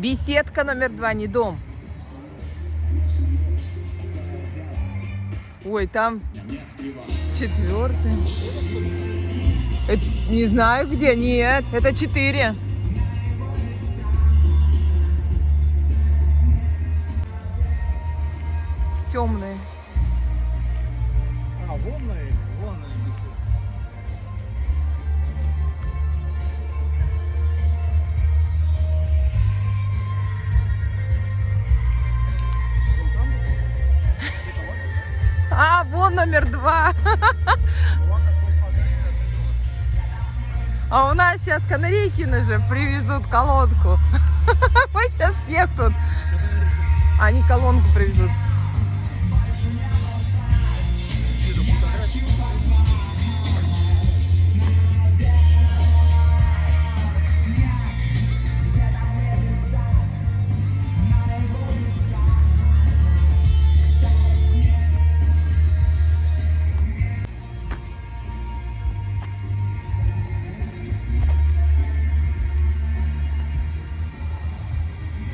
Беседка номер 2, не дом. Ой, там 4. Это, не знаю где. Нет, это 4. Темные. А, вон она висит. А, вон номер 2. А у нас сейчас Канарейкины же привезут колонку. Мы сейчас всех тут. Они колонку привезут.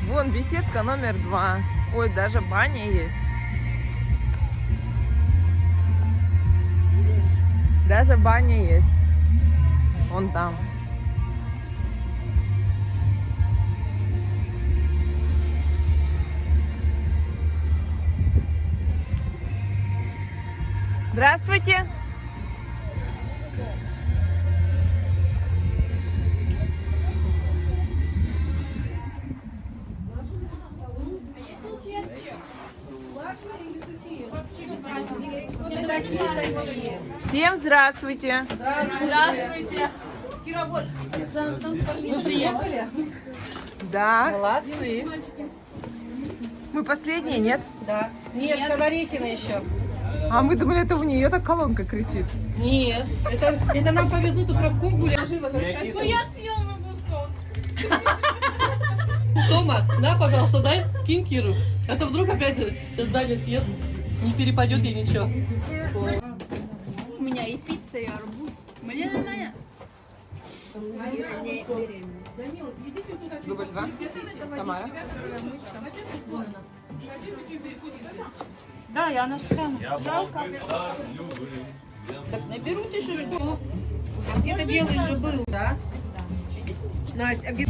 Вон беседка номер 2. Ой, даже баня есть. Даже баня есть. Вон там. Здравствуйте. Всем здравствуйте. Здравствуйте. Кира, вот. Вы приехали? Да. Молодцы. Мы последние, нет? Да. Нет, Канарейкина еще. А мы думали, это у нее так колонка кричит. Нет. Это нам повезут управком гулять. Ну я съел мой кусок. Тома, на, пожалуйста, дай, кинь Киру. А то вдруг опять здание съест. Не перепадет ей ничего. У меня и пицца, и арбуз. Мне нормально. Дубль 2. Тамара. Да, я на странах. Жалко. Так наберут еще что. А где-то белый же был, да? Настя, а где...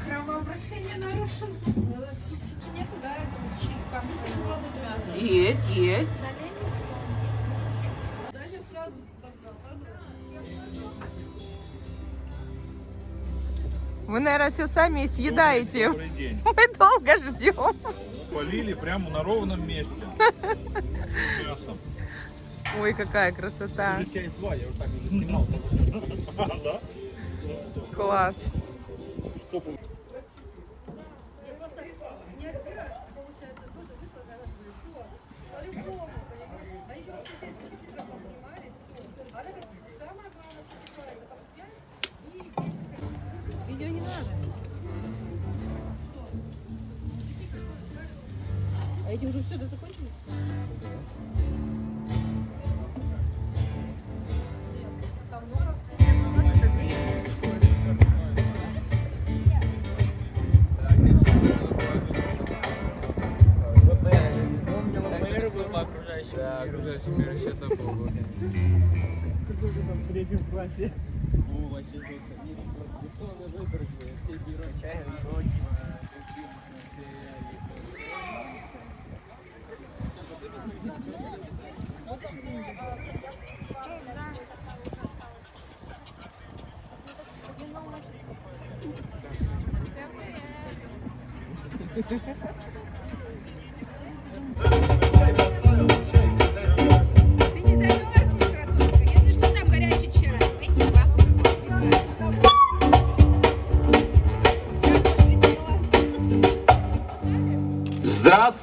Кровообращение нарушено. Нету, да, это чипка. Есть, есть. Вы, наверное, все сами съедаете. Добрый день. Мы долго ждем. Спалили прямо на ровном месте. С мясом. Ой, какая красота. Я уже так уже снимал. Да? Класс. Видео не надо. А эти уже все, да, закончились? Окружающий мир еще такого был. В третьем классе. О, вообще жестко. Что он выбрал? Все берут чай, шоки,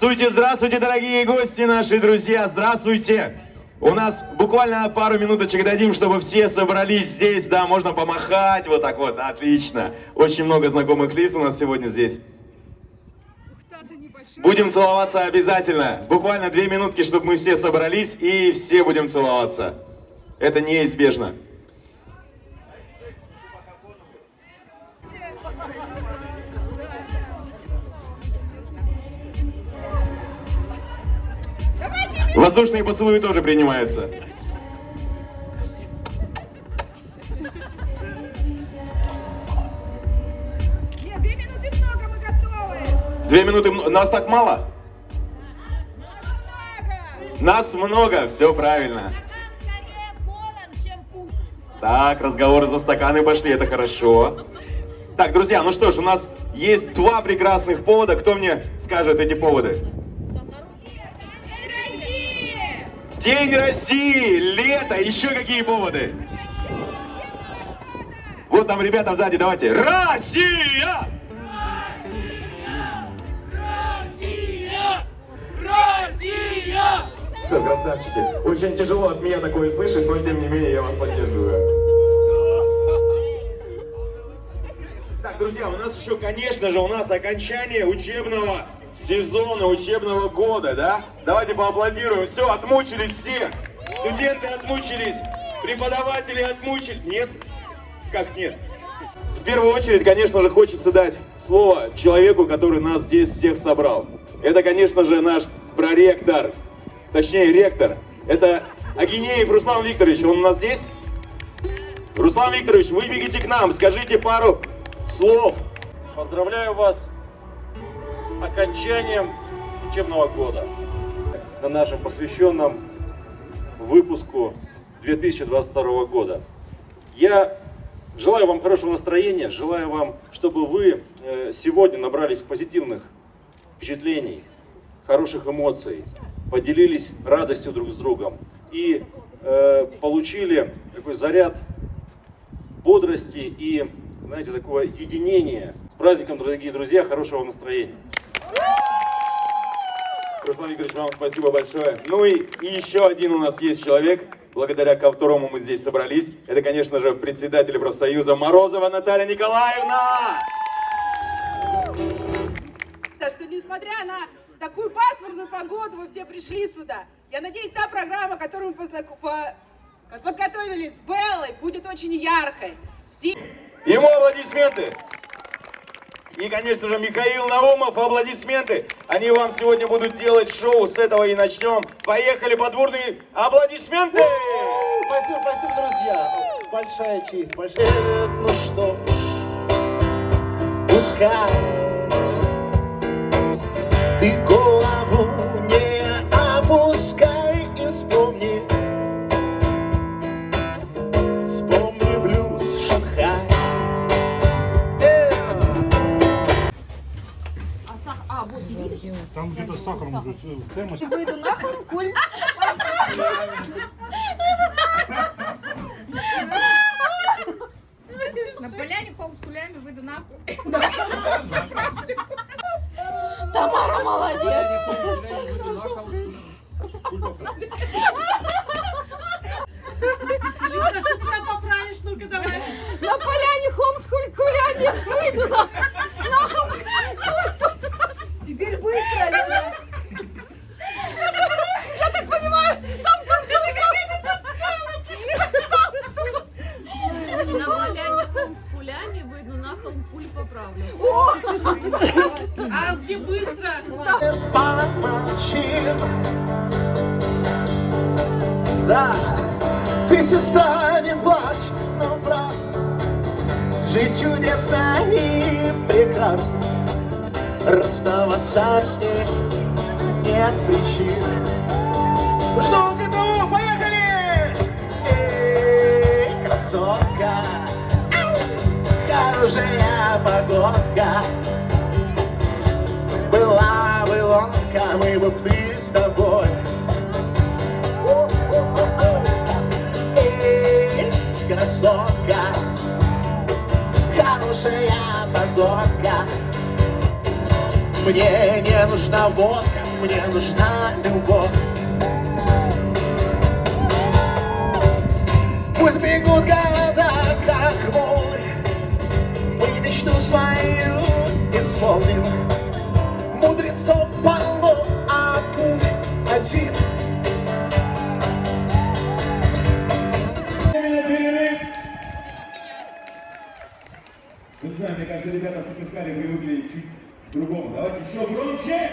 Здравствуйте, здравствуйте, дорогие гости, наши друзья, здравствуйте! У нас буквально пару минуточек дадим, чтобы все собрались здесь, да, можно помахать, вот так вот, отлично. Очень много знакомых лиц у нас сегодня здесь. Будем целоваться обязательно, буквально 2 минутки, чтобы мы все собрались и все будем целоваться. Это неизбежно. Воздушные поцелуи тоже принимаются. Нет, 2 минуты много, мы готовы. 2 минуты, нас так мало? Нас много, все правильно. Скорее полон, чем пуст. Так, разговоры за стаканы пошли, это хорошо. Так, друзья, ну что ж, у нас есть 2 прекрасных повода. Кто мне скажет эти поводы? День России, лето, еще какие поводы? Вот там ребята сзади, давайте. Россия! Россия! Все, красавчики. Очень тяжело от меня такое слышать, но тем не менее я вас поддерживаю. Так, друзья, у нас еще, конечно же, у нас окончание учебного сезона, учебного года, да? Давайте поаплодируем. Все, отмучились все. Студенты отмучились, преподаватели отмучились. Нет? Как нет? В первую очередь, конечно же, хочется дать слово человеку, который нас здесь всех собрал. Это, конечно же, наш проректор, точнее, ректор. Это Агинеев Руслан Викторович. Он у нас здесь? Руслан Викторович, выбегите к нам, скажите пару слов. Поздравляю вас с окончанием учебного года на нашем посвященном выпуску 2022 года. Я желаю вам хорошего настроения, желаю вам, чтобы вы сегодня набрались позитивных впечатлений, хороших эмоций, поделились радостью друг с другом и получили такой заряд бодрости и, знаете, такое единение. С праздником, дорогие друзья, хорошего настроения. Руслан Викторович, вам спасибо большое. Ну и еще один у нас есть человек, благодаря которому мы здесь собрались. Это, конечно же, председатель профсоюза Морозова Наталья Николаевна. Что несмотря на такую пасмурную погоду, вы все пришли сюда. Я надеюсь, та программа, которую мы подготовили с Беллой, будет очень яркой. Ему аплодисменты. И, конечно же, Михаил Наумов, аплодисменты. Они вам сегодня будут делать шоу, с этого и начнем. Поехали, подворные аплодисменты! Спасибо, спасибо, друзья. Большая честь, большая. Ну что, пускай ты голову не опускай и вспомни. Вспомни блюз Шанхай. Там где-то с сахаром уже термос. Выйду нахуй, куль. На поляне холм с кулями выйду нахуй. Тамара молодец. Люда, что ты там поправишь? Ну-ка, давай. На поляне холм с кулями выйду нахуй. Теперь быстро. Я так понимаю, там На поляне холм с кулями выйду на холм пуль поправлю. А где быстро? Помолчи. Да, ты, сестра, не плачь, но просто жить чудесно и прекрасно. Расставаться с ней нет причин. Ну что, готово? Поехали! Эй, красотка, хорошая погодка. Была бы лодка, мы бы плыли с тобой. Эй, красотка, хорошая погодка. Мне не нужна водка, мне нужна любовь. Пусть бегут города, как волны, мы мечту свою исполним. Мудрецов полно, а путь один. Вы знаете, мне кажется, ребята в Сыктывкаре привыкли чуть другому. Давайте еще громче!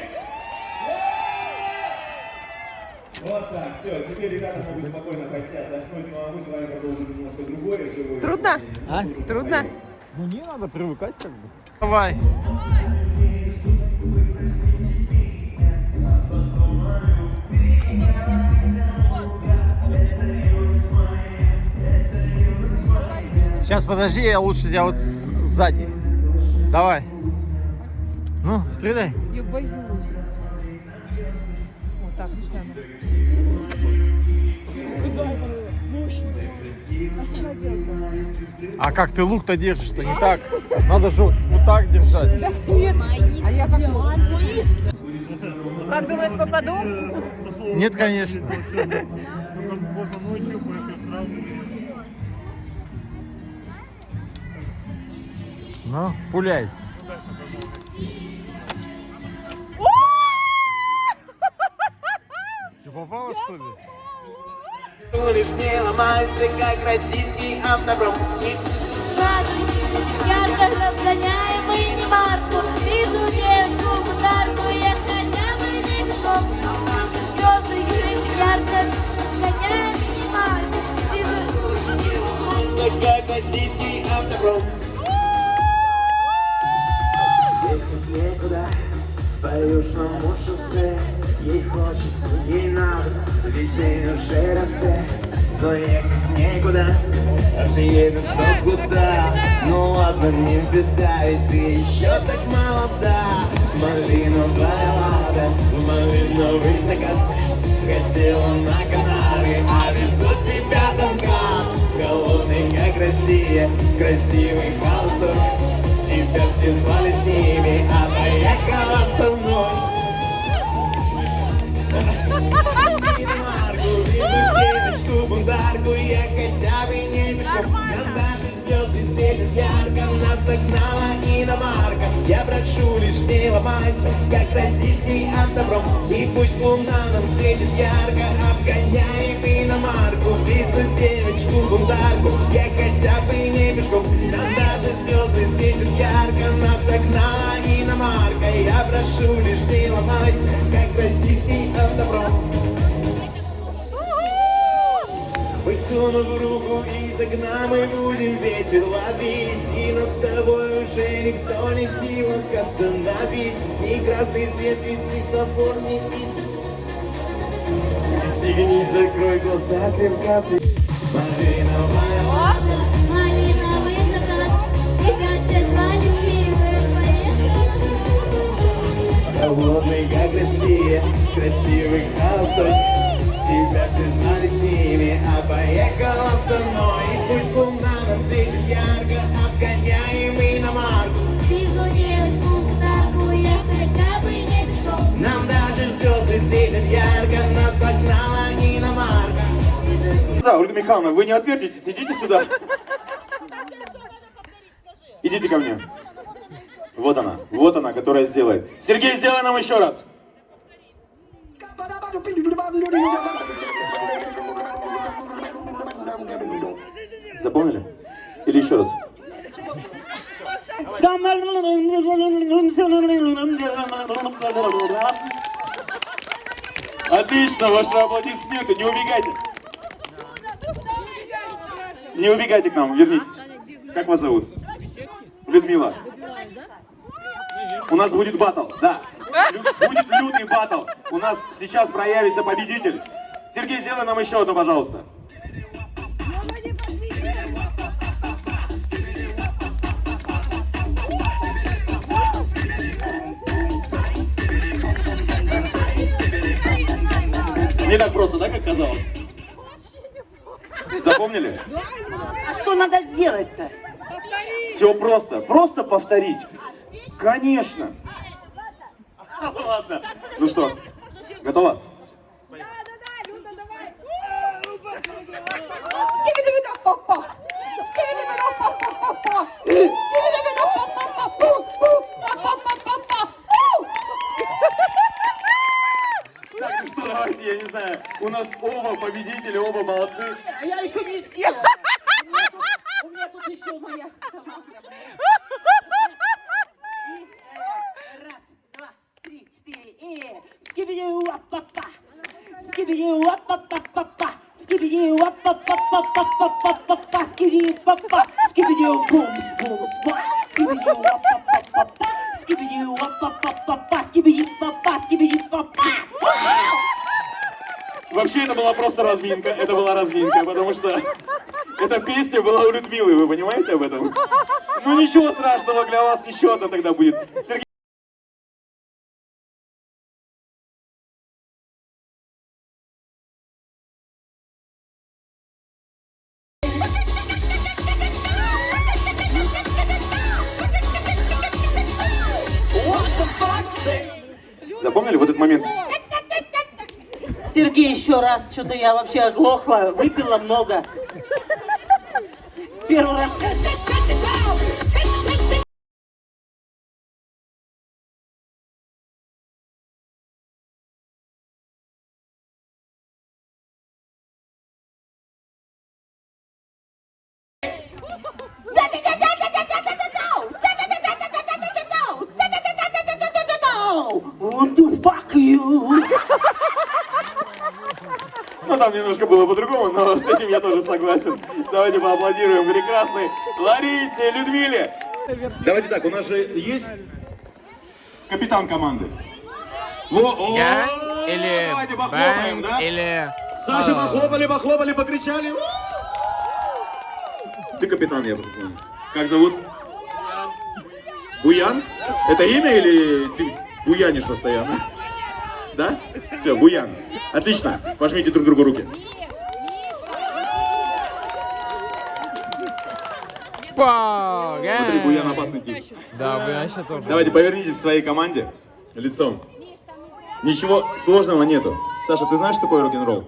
Вот так, все, теперь ребята могут спокойно пойти отдохнуть, ну а мы с вами продолжим немножко другое живое. Трудно? Трудно? Ну не надо привыкать как бы. Давай. Сейчас подожди, я лучше тебя вот сзади. Давай. Ну, стреляй. Я боюсь. Вот так, А как ты лук-то держишь-то не так? Надо же вот так держать. Нет, а я как... Как думаешь, попаду? Нет, конечно. Ну, пуляй. Ты попала, что ли? Лишь не ломайся, как российский автопром. Ярко разгоняемый марку, вижу девушку, бутарку, я хотя бы не пешком. Слезы игры, ярко разгоняемый марку, Ломайся, как российский автопром. Ехать некуда по южному шоссе. Ей хочется, ей надо, весенний уже рассвет. Но ехать некуда, даже едут кто куда. Ну ладно, не беда, ведь ты еще так молода. Малиновая лада, малиновый закат. Хотела на Канары, а везут тебя за МКАД. Холодный, как Россия, красивый холостой. Тебя все звали с ними, а поехала со мной. Марку, вижу девочку, бунтарку, я хотя бы не пешком. Нам даже звезды светят ярко, нас догнала иномарка. Я прошу, лишь не ломайся, как российский автопром. И пусть луна нам светит ярко, обгоняем иномарку. Вижу девочку, бунтарку, я хотя бы не пешком. Нам даже звезды светят ярко, нас догнала иномарка. Я прошу, лишь не ломайся, как российский автопром. Высунув руку из окна, мы будем ветер ловить. И нас с тобой уже никто не в силах остановить. Ни красный свет, ни светофор, ни пить. Стегни, закрой глаза, крепко при... Малиновая лада. малиновый закат, тебя все звали силы, Холодный, как Россия, красивый холостой. Тебя все звали с ними, а поехала со мной. И пусть луна нам светит ярко, обгоняем иномарку. вижу девушку, бутарку, я хотя бы не пешком. Нам даже звезды светят ярко, нас догнала иномарка. Да, Ольга Михайловна, вы не отвертитесь, идите сюда. Идите ко мне. Вот она, которая сделает. Сергей, сделай нам еще раз. Запомнили? Или еще раз? Отлично, ваши аплодисменты, не убегайте. Не убегайте к нам, вернитесь. Как вас зовут? Людмила. У нас будет баттл, да. Будет лютый баттл. У нас сейчас проявится победитель. Сергей, сделай нам еще одну, пожалуйста. Не так просто, да, как казалось? Запомнили? А что надо сделать-то? Все просто. Просто повторить. Конечно. Ладно. Ну что, Готова? Так, ну что, давайте, я не знаю, у нас оба победители, оба молодцы. А я еще не сделала. У меня тут еще моя команда. Раз, два, три, четыре. И скибиди-уа-па-па. Скибиди-уа-па-па-па-па. Скибиди-уа-па-па-па-па-па-па. Скибиди-па-па. Скибиди-бум-бум-спа. Скибиди-уа-па-па-па-па. Скибиди-уа-па-па-па-па. Скибиди-па-па. Скибиди-па-па. Вообще это была просто разминка, это была разминка, потому что эта песня была у Людмилы, вы понимаете об этом? Ну ничего страшного, для вас еще одна тогда будет. Сергей. Запомнили вот этот момент? Сергей, еще раз, что-то я вообще оглохла, выпила много. Первый раз. Want to fuck you. Ну там немножко было по-другому, но с этим я тоже согласен. Давайте поаплодируем прекрасной Ларисе, Людмиле. Давайте так, у нас же есть капитан команды. Я или давайте похлопаем, Бэм, да? или... Саша, похлопали, похлопали, покричали. Ты капитан, я понял. Как зовут? Буян? Это имя или ты буянишь постоянно? Да? Все, Буян. Отлично. Пожмите друг другу руки. Смотри, Буян опасный тип. Да, Буян сейчас тоже. Давайте повернитесь к своей команде лицом. Ничего сложного нету. Саша, ты знаешь, что такое рок-н-ролл?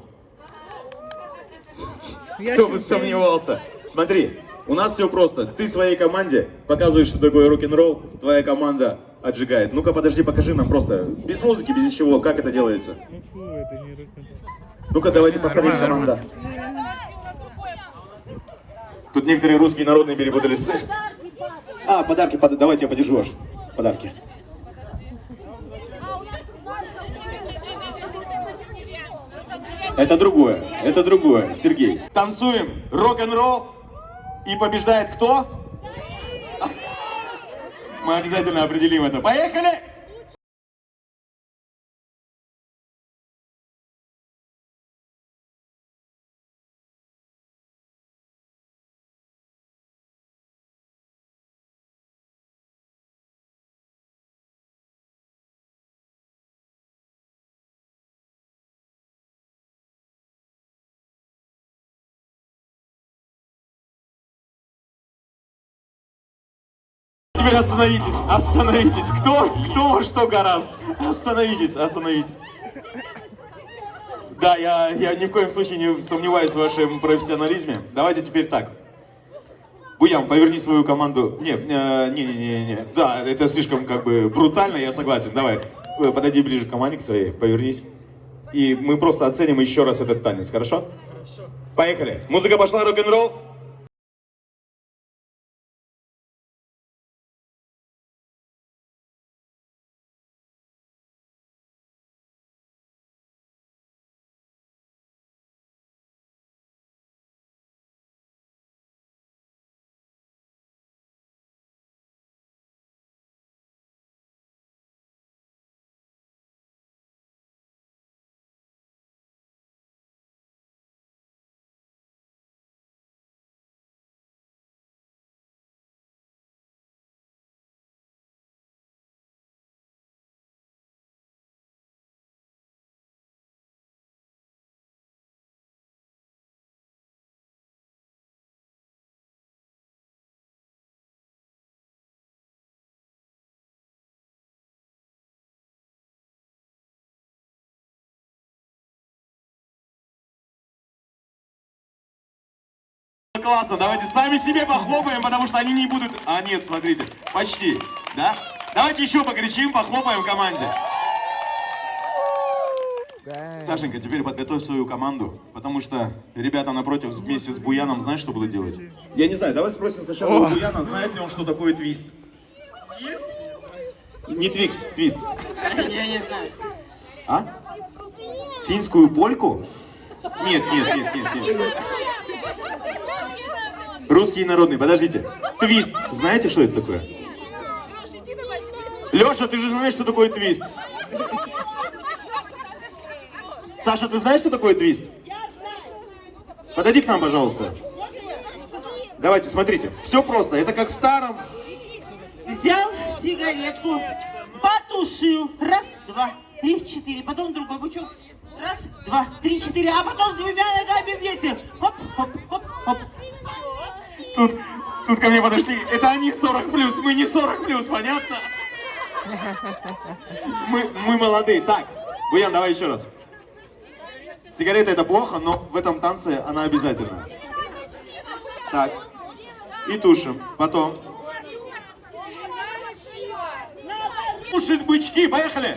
Кто бы сомневался. Смотри, у нас все просто. Ты своей команде показываешь, что такое рок-н-ролл, твоя команда отжигает. Ну-ка, подожди, покажи нам просто. Без музыки, без ничего, как это делается. Ну-ка, давайте повторим, команда. Тут некоторые русские народные перепутались. А, подарки, давайте я подержу аж. Подарки. Это другое, Сергей. Танцуем рок-н-ролл, и побеждает кто? Мы обязательно определим это. Поехали! Теперь остановитесь, остановитесь. Кто что гораст? Остановитесь, остановитесь. Да, я ни в коем случае не сомневаюсь в вашем профессионализме. Давайте теперь так. Буян, поверни свою команду. Не. Да, это слишком как бы брутально, я согласен. Давай, подойди ближе к команде к своей, повернись. И мы просто оценим еще раз этот танец, хорошо? Хорошо. Поехали. Музыка пошла, рок-н-ролл. классно. Давайте сами себе похлопаем, потому что они не будут... А, нет, смотрите, почти, да? Давайте еще покричим, похлопаем команде. Сашенька, теперь подготовь свою команду, потому что ребята напротив вместе с Буяном, знаешь, что будут делать? Я не знаю, давай спросим сначала у Буяна, знает ли он, что такое твист? Не твикс, твист. Я не знаю. А? Финскую польку? Нет. Русский народный, подождите. Твист, знаете, что это такое? Леша, ты же знаешь, что такое твист? Саша, ты знаешь, что такое твист? Подойди к нам, пожалуйста. Давайте, смотрите. Все просто. Это как в старом. Взял сигаретку, потушил. Раз, два, три, четыре. Потом другой бычок. Раз, два, три, четыре. А потом двумя ногами вместе. Хоп, хоп, хоп, хоп. Тут ко мне подошли. Это они 40+, мы не 40+, понятно? Мы молодые. Так, Буян, давай еще раз. Сигарета это плохо, но в этом танце она обязательна. Так. И тушим. Потом. Тушит бычки. Поехали.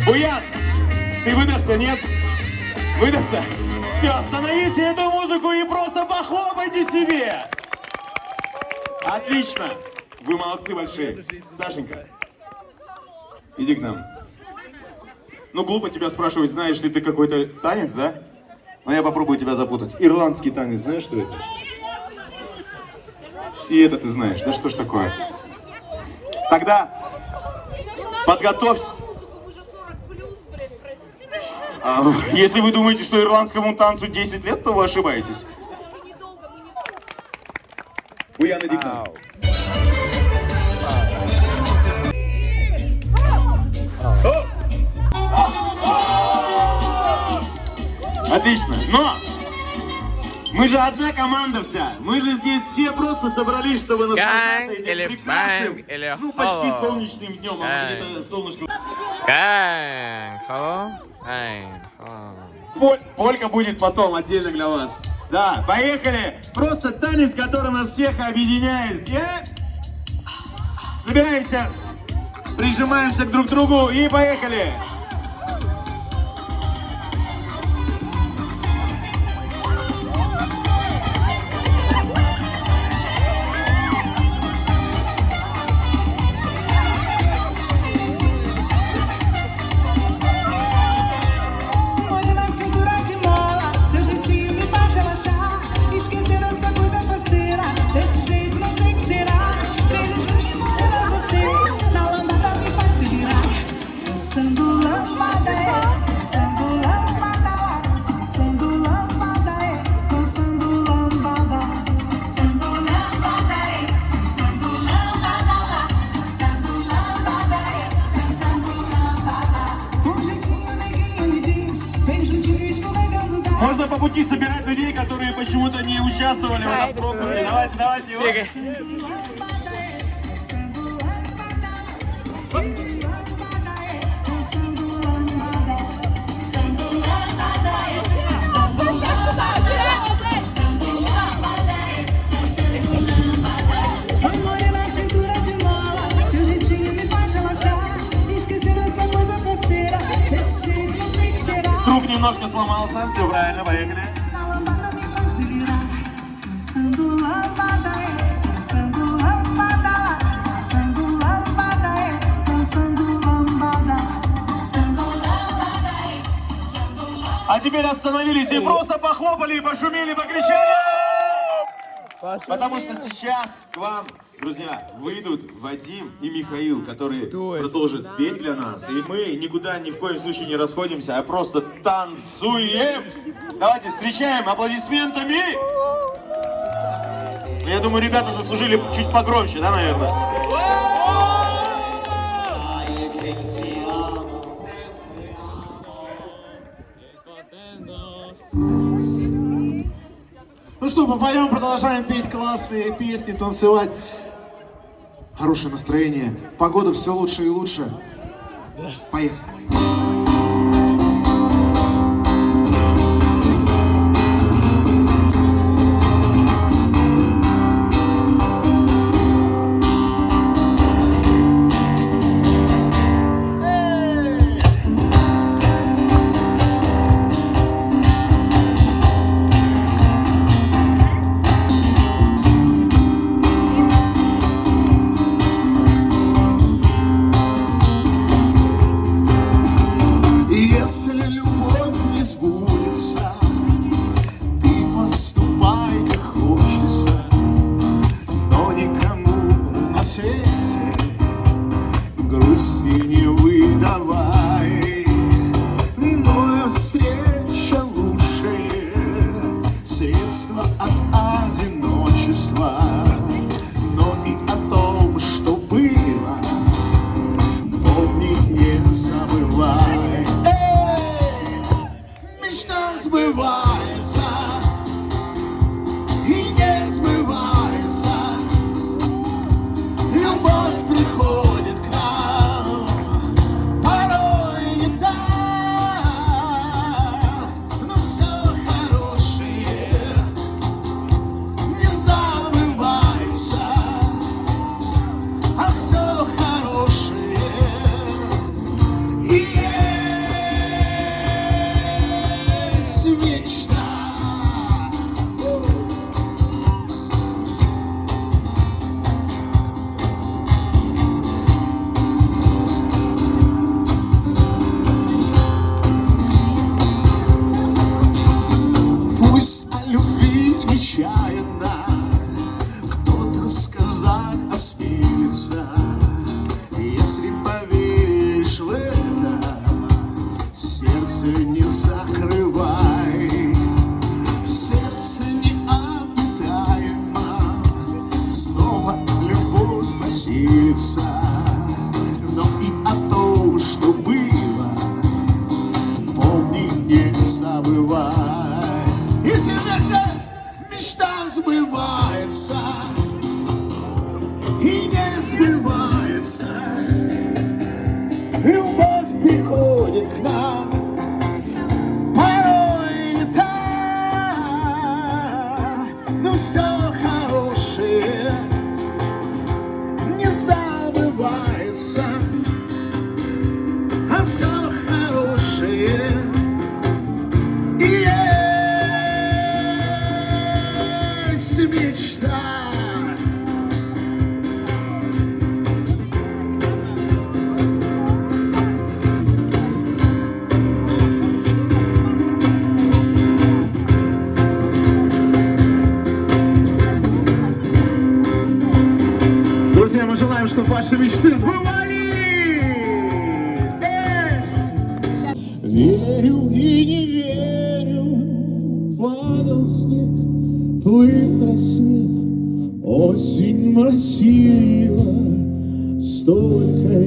Буян, ты выдохся, нет? Выдохся? Все, остановите эту музыку и просто похлопайте себе! Отлично! Вы молодцы большие. Сашенька, иди к нам. Ну, глупо тебя спрашивать, знаешь ли ты какой-то танец, да? Но я попробую тебя запутать. Ирландский танец, знаешь, что это? И это ты знаешь, да что ж такое? Тогда подготовься. Если вы думаете, что ирландскому танцу 10 лет, то вы ошибаетесь. Буян, иди к нам. Отлично, но мы же одна команда вся. Мы же здесь все просто собрались, чтобы наслаждаться этим прекрасным, ну почти солнечным днем. А где-то солнышко. Полька будет потом отдельно для вас. Да, поехали. Просто танец, который нас всех объединяет. Собираемся, прижимаемся друг к другу и поехали. Esquecer essa coisa faceira, desse jeito não sei o que será. Felizmente mora você, na lambada me faz delirar. Dançando lambada, dançando lambada, dançando lambada, dançando lambada, dançando lambada, dançando lambada, dançando lambada, dançando lambada. Com jeitinho neguinho me diz, vem juntinho escorregando da. Можно по пути собирать людей, которые почему-то не участвовали в этом конкурсе. Давайте. Vai morrer na cintura de mola, seu jeitinho me faz relaxar. Esquecer essa coisa faceira, desse jeito não sei o que será. немножко сломался. Все правильно, поехали. А теперь остановились и просто похлопали, и пошумели, покричали! Потому что сейчас к вам, друзья, выйдут Вадим и Михаил, которые продолжат петь для нас. И мы никуда ни в коем случае не расходимся, а просто танцуем! Давайте встречаем аплодисментами! Ну, я думаю, ребята заслужили чуть погромче, да, наверное? Ну что, попоем, продолжаем петь классные песни, танцевать. Хорошее настроение, погода все лучше и лучше. Поехали. Друзья, мы желаем, чтобы ваши мечты сбывались! Верю и не верю, падал снег, плыл рассвет, осень моросила. Столько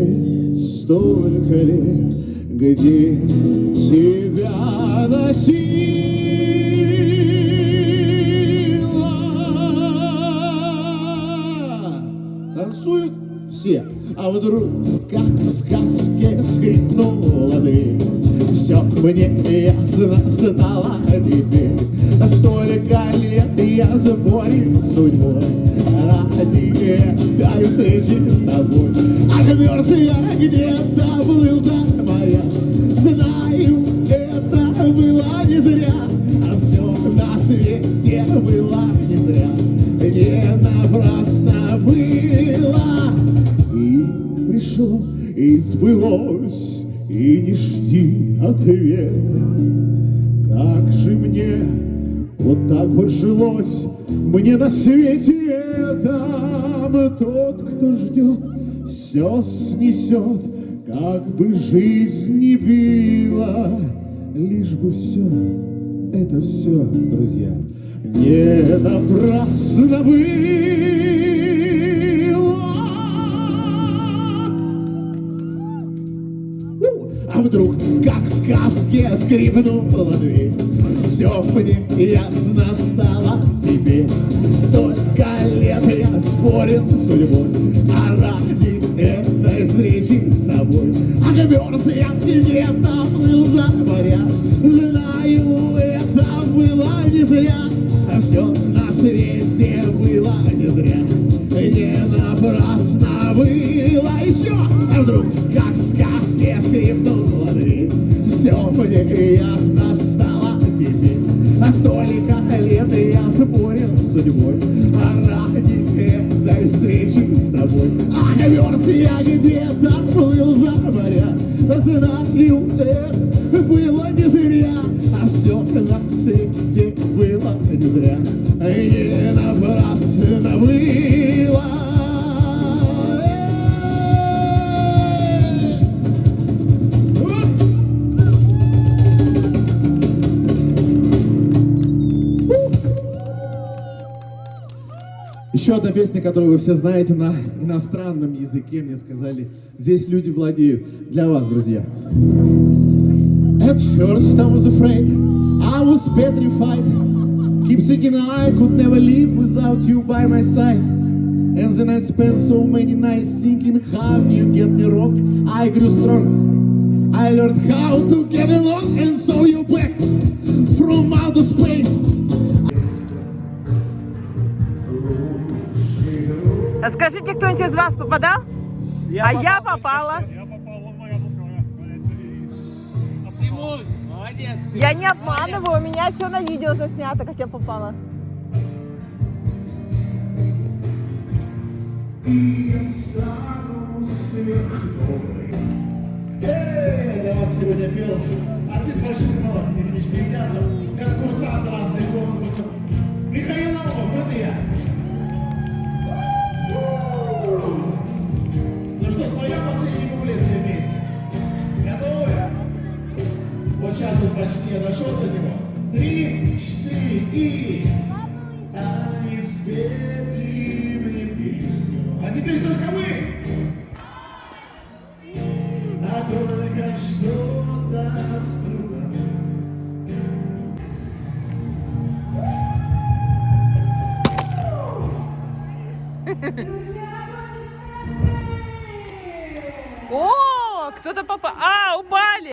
лет, где тебя носила. Танцуют все, а вдруг, как в сказке, скрипнула дверь. Все мне ясно стало теперь. Столько лет я заборю судьбой ради этой встречи с тобой. Ах, мерз я где-то, плыл за моря. Знаю, это было сбылось, и не жди ответа. Как же мне вот так вот жилось, мне на свете этом. Тот, кто ждет, все снесет, как бы жизнь не била, лишь бы все, это все, друзья, не напрасно было. А вдруг, как в сказке, скрипнула дверь, все мне ясно стало теперь. Столько лет я спорил с судьбой, а ради этой встречи с тобой отмерз я где-то, плыл за моря. Знаю, это было не зря, а все на свете было не зря, не напрасно было еще. А вдруг, как в сказке, скрипнула дверь, все мне ясно стало теперь. А столько лет я спорил с судьбой, а ради этой встречи с тобой мерз я где-то, плыл за моря. Знаю, это было не зря, а все на свете было не зря, не напрасно было. Еще одна песня, которую вы все знаете на иностранном языке, мне сказали, здесь люди владеют. Для вас, друзья. At first I was afraid, I was petrified. Keep thinking I could never live without you by my side. And then I spent so many nights thinking how you get me wrong. I grew strong, I learned how to get along, and saw you back from outer space. Скажите, кто-нибудь из вас попадал? Я попала. Тимур, молодец. Я не обманываю, у меня все на видео заснято, как я попала. Я вас сегодня пел артист больших малых, академических театров, конкурсант разных конкурсов. Михаил Наумов, это я. Ну что, споем последний куплет все вместе? Готовы? Вот сейчас вот почти я дошел до него. 3, 4 и... Они спели мне песню. А теперь только мы! А только что-то остыло. О, кто-то попал. А, упали.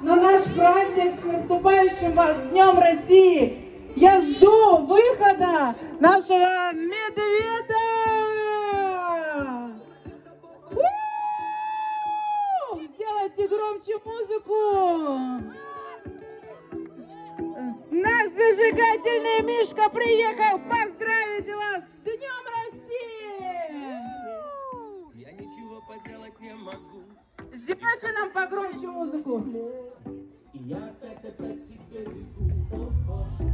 На наш праздник с наступающим вас Днем России! Я жду выхода нашего медведя! Сделайте громче музыку! Наш зажигательный Мишка приехал поздравить вас с Днем России! Я ничего поделать не могу. Сделайте нам погромче музыку. Я опять тебе бегу, о боже,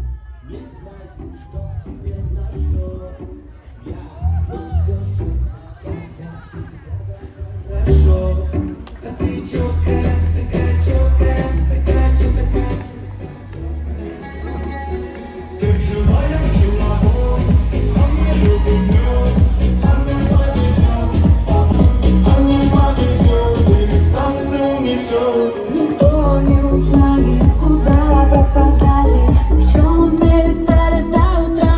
не знаю, что в тебе нашел. Но все же, хорошо. А ты чёткая, такая чёткая, такая чёткая. Ты живая пчеловод, а мне любим мёд, а мне повезёт, а мне повезёт, и в танце унесёт. Никто не узнает, куда пропадали. Мы пчелами летали до утра.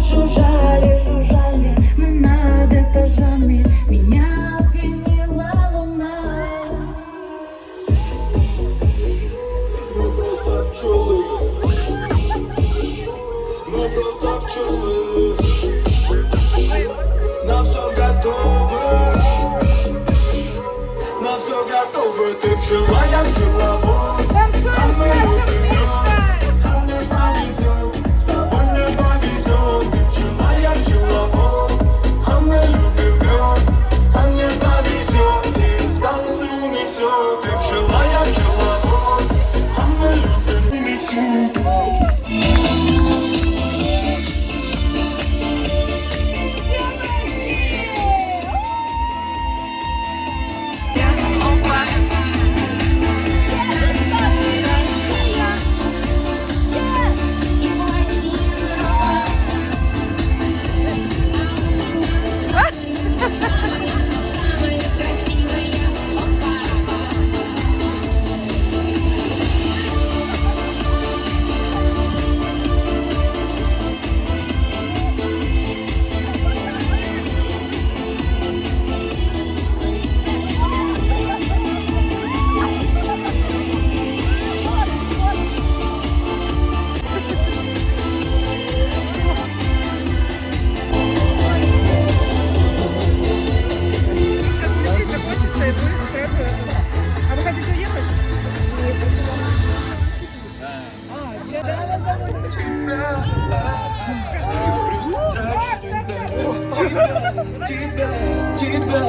Жужжали, жужжали мы над этажами. Меня опьянила луна. Мы просто пчелы. Мы просто пчелы. На все готовы. На все готовы. Ты пчела, я пчеловод. А мы любим мёд. А мне повезет, с тобой мне повезет. Ты пчела, я пчеловод. тебя.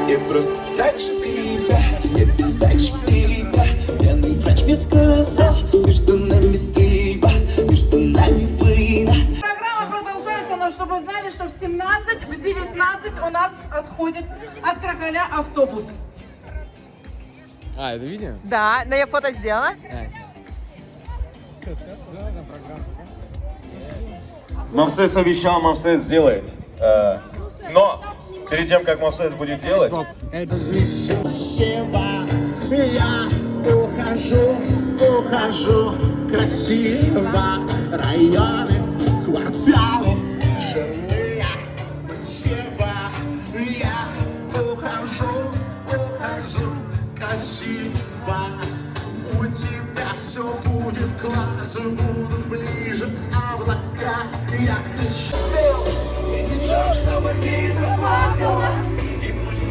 Я просто трачу себя, я без дачи в тебя. Пьяный врач мне сказал, между нами стрельба, между нами война. Программа продолжается, но чтобы вы знали, что в 17, в 19 у нас отходит от Кракаля автобус. А, это видео? Да, но я фото сделала. Мавсес обещал, Мавсес сделает. Но перед тем, как Мавсес будет делать... Я ухожу красиво. Районы, кварталы, жилые массивы. Я ухожу красиво. У тебя все будет класс, будут ближе облака. Я хочу, я не хочу, чтобы ты заплакала. И пусть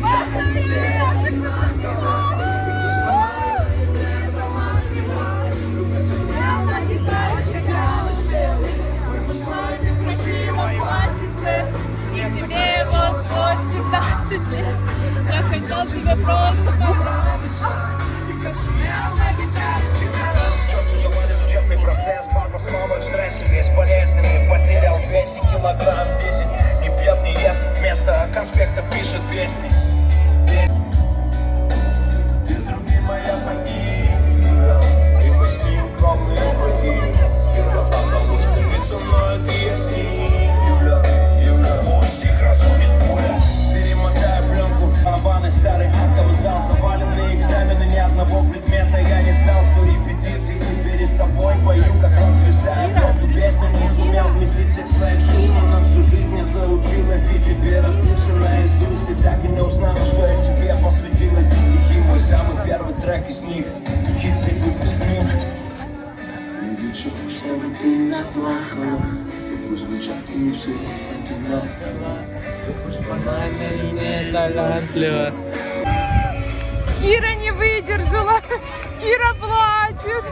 и тебе его вот 17 лет. Я хотел тебе просто поправить. учебный процесс, папа снова в стрессе, бесполезный, потерял 200 килограмм, 10, не пьет, не ест, вместо конспектов пишет песни. Ты с другим моя погиб, и мы с ним кровные враги, потому что ты со мной, ты я с ним, пусть их разумит пуля, перемотаю пленку, барабаны, старый актовый зал, заваленные экзамены, ни одного предмета я не стал, 100 репетиций, и перед тобой пою, как рок-звезда, эту песню не сумел вместить всех своих чувств, но на всю жизнь я заучил эти 4 расслыши наизусть, и так и не узнал, что я тебе посвятил эти стихи, мой самый первый трек из них, хит всех выпускных. Не хочу, чтобы ты заплакала, и пусть звучат не все одинаково, пусть банально и не талантливо. Кира не выдержала. Кира плачет.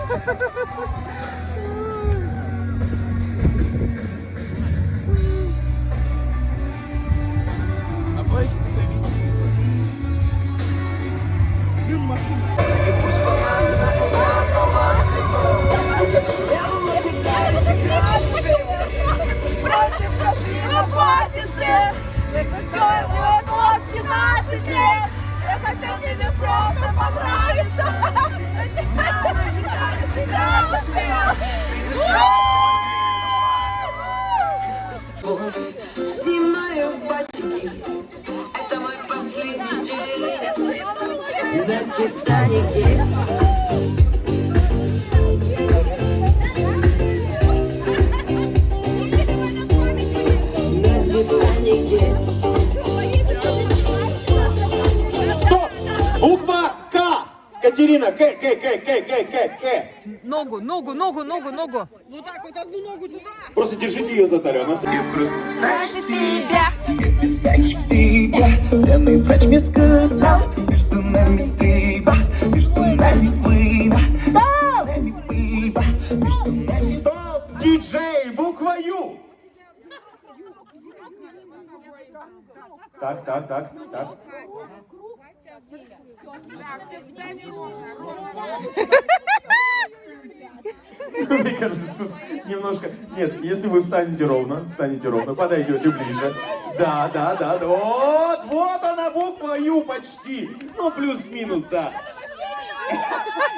Я хочу тебе просто понравиться. Снимаю ботинки, это мой последний день на Титанике. На Титанике. Стоп! Буква К! Катерина, К. Ногу. Вот так вот одну ногу туда. Просто держите ее за талию, она... Я просто трачу себя, я без дачи в тебя. Пьяный врач мне сказал, между нами стрельба, между нами война. Между нами пыльба, между нами... Стоп, диджей, буква Ю! Так. Мне кажется, тут немножко... Нет, если вы встанете ровно, подойдете ближе. Да. Вот она, буква Ю почти. Ну, плюс-минус, да.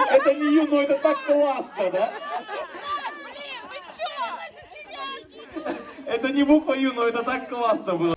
Это не Ю, но это так классно, да? Это не буква Ю, но это так классно было.